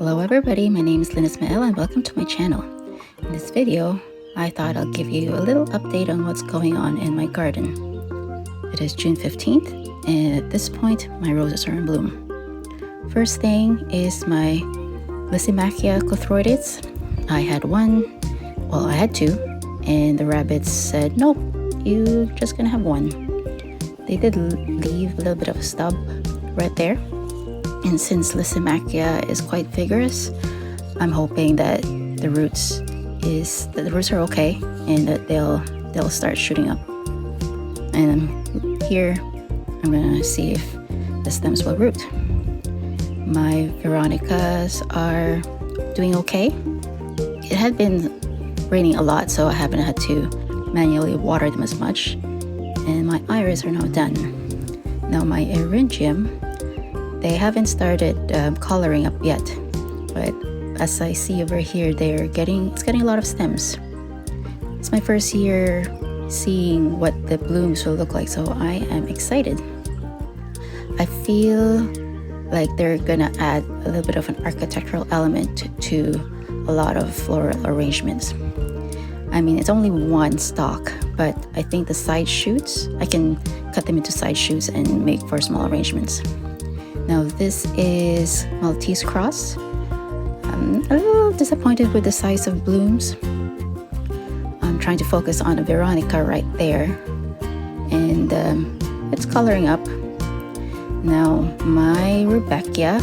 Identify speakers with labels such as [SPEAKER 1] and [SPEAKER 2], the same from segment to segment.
[SPEAKER 1] Hello everybody, my name is Lynn Ismael and welcome to my channel. In this video, I thought I'll give you a little update on what's going on in my garden. It is June 15th and at this point my roses are in bloom. First thing is my Lysimachia clothroides. I had two, and the rabbits said, nope, you're just gonna have one. They did leave a little bit of a stub right there. And since Lysimachia is quite vigorous, I'm hoping that the roots are okay and that they'll start shooting up. And here I'm gonna see if the stems will root. My Veronicas are doing okay. It had been raining a lot, so I haven't had to manually water them as much. And my iris are now done. Now my eryngium, they haven't started coloring up yet, but as I see over here, it's getting a lot of stems. It's my first year seeing what the blooms will look like, so I am excited. I feel like they're gonna add a little bit of an architectural element to a lot of floral arrangements. I mean, it's only one stalk, but I think the side shoots, I can cut them into side shoots and make for small arrangements. Now this is Maltese Cross. I'm a little disappointed with the size of blooms. I'm trying to focus on a Veronica right there, and it's coloring up. Now my Rudbeckia,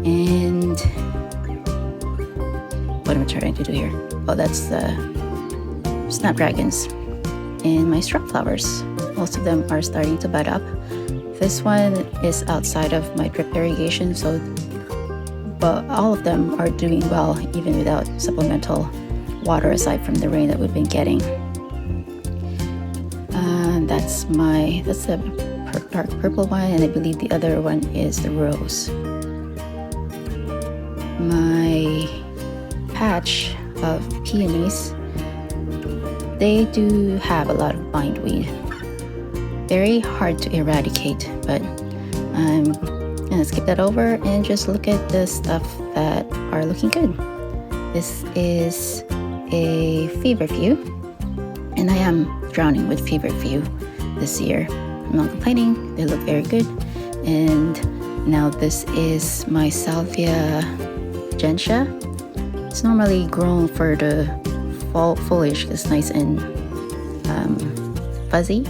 [SPEAKER 1] and what am I trying to do here? Oh, that's the Snapdragons. And my strap flowers, most of them are starting to bud up. This one is outside of my drip irrigation, but all of them are doing well even without supplemental water aside from the rain that we've been getting. That's the dark purple one, and I believe the other one is the rose. My patch of peonies, they do have a lot of bindweed. Very hard to eradicate, but I'm gonna skip that over and just look at the stuff that are looking good. This is a feverfew, and I am drowning with feverfew this year. I'm not complaining, they look very good. And now this is my Salvia gentiana. It's normally grown for the fall foliage. It's nice and fuzzy.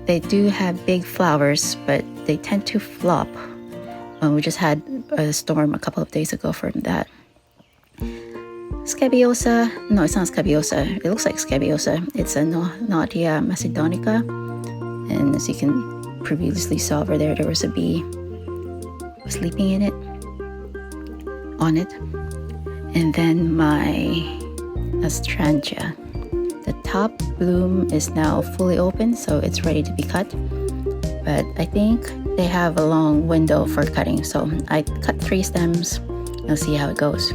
[SPEAKER 1] They do have big flowers, but they tend to flop. We just had a storm a couple of days ago from that. Scabiosa, no, it's not Scabiosa. It looks like Scabiosa. It's a Nadia macedonica. And as you can previously saw over there, there was a bee sleeping on it. And then my Astrantia. The top bloom is now fully open, so it's ready to be cut. But I think they have a long window for cutting, so I cut 3 stems. I'll see how it goes.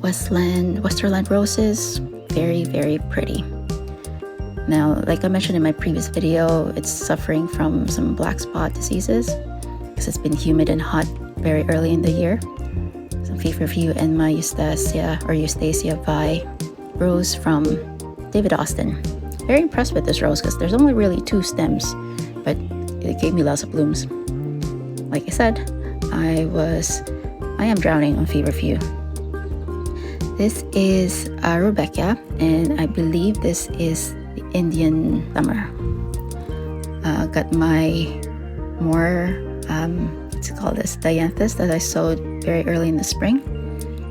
[SPEAKER 1] Westerland roses, very, very pretty. Now, like I mentioned in my previous video, it's suffering from some black spot diseases because it's been humid and hot very early in the year. Some feverfew, and my Eustacia Vi rose from David Austin. Very impressed with this rose because there's only really 2 stems, but it gave me lots of blooms. Like I said, I am drowning on feverfew. This is Rudbeckia, and I believe this is the Indian summer. Got my more dianthus that I sowed very early in the spring.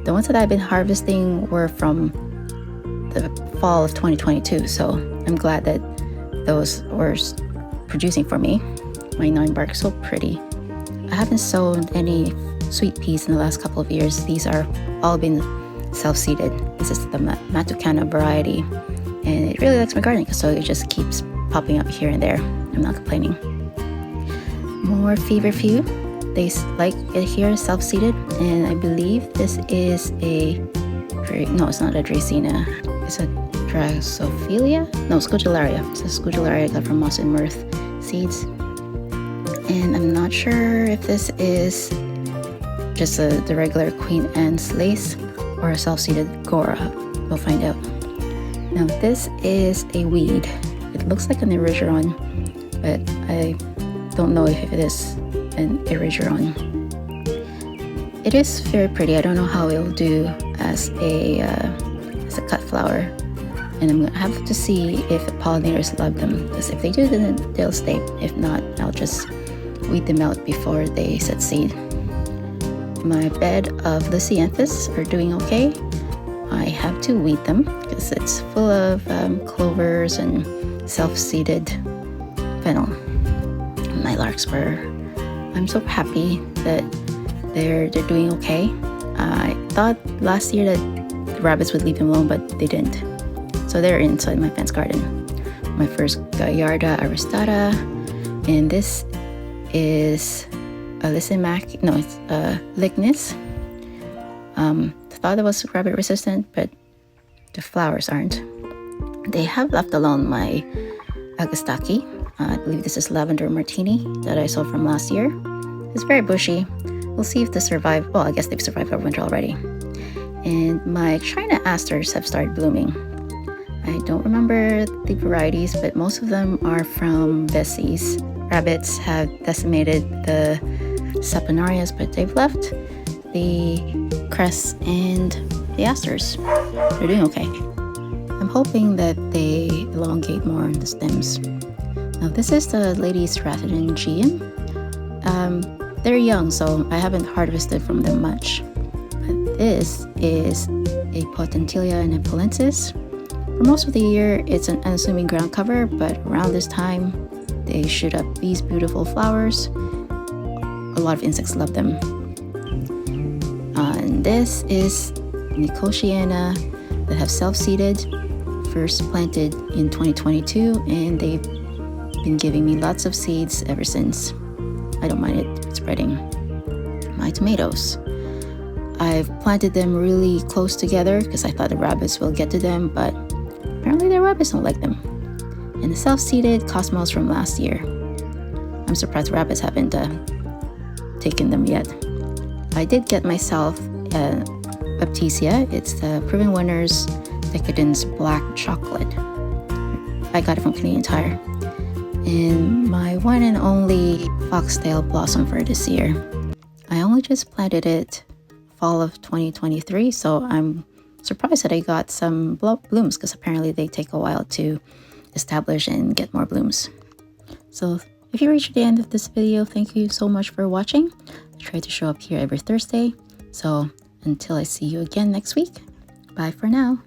[SPEAKER 1] The ones that I've been harvesting were from the fall of 2022, so I'm glad that those were producing for me. My 9-bark, so pretty. I haven't sown any sweet peas in the last couple of years. These are all been self-seeded. This is the Matucana variety, and it really likes my garden, so it just keeps popping up here and there. I'm not complaining. More feverfew. They like it here, self-seeded, and I believe this is it's not a Dracaena. It's a Drosophila? No, Scutellaria. It's a Scutellaria I got from Moss and Mirth seeds. And I'm not sure if this is just the regular Queen Anne's lace or a self-seeded Gora. We'll find out. Now this is a weed. It looks like an erigeron, but I don't know if it is an erigeron. It is very pretty. I don't know how it'll do as a cut flower, and I'm gonna have to see if the pollinators love them, because if they do, then they'll stay. If not, I'll just weed them out before they set seed. My bed of Lysianthus are doing okay. I have to weed them because it's full of clovers and self-seeded fennel. My larkspur, I'm so happy that they're doing okay. I thought last year that the rabbits would leave them alone, but they didn't. So they're inside my fence garden. My first Gallarda aristata, and this is a Lysimac. No, it's a Lignis. Thought it was rabbit resistant, but the flowers aren't. They have left alone my Agastaki. I believe this is Lavender Martini that I saw from last year. It's very bushy. We'll see if they survive. Well, I guess they've survived our winter already. And my China asters have started blooming. I don't remember the varieties, but most of them are from Bessie's. Rabbits have decimated the saponarias, but they've left the cress and the asters. They're doing okay. I'm hoping that they elongate more on the stems. Now this is the Lady Stratton Gean. They're young, so I haven't harvested from them much. But this is a Potentilia nepalensis. For most of the year, it's an unassuming ground cover, but around this time, they shoot up these beautiful flowers. A lot of insects love them. And this is Nicotiana that have self-seeded, first planted in 2022, and they've been giving me lots of seeds ever since. I don't mind it spreading. My tomatoes, I've planted them really close together because I thought the rabbits will get to them, but apparently the rabbits don't like them. And the self-seeded Cosmos from last year, I'm surprised the rabbits haven't taken them yet. I did get myself Baptisia. It's the Proven Winners Decadence Black Chocolate. I got it from Canadian Tire. And my one and only Foxtail Blossom for this year. I only just planted it fall of 2023, so I'm surprised that I got some blooms, because apparently they take a while to establish and get more blooms. So if you reached the end of this video, thank you so much for watching. I try to show up here every Thursday. So until I see you again next week, bye for now.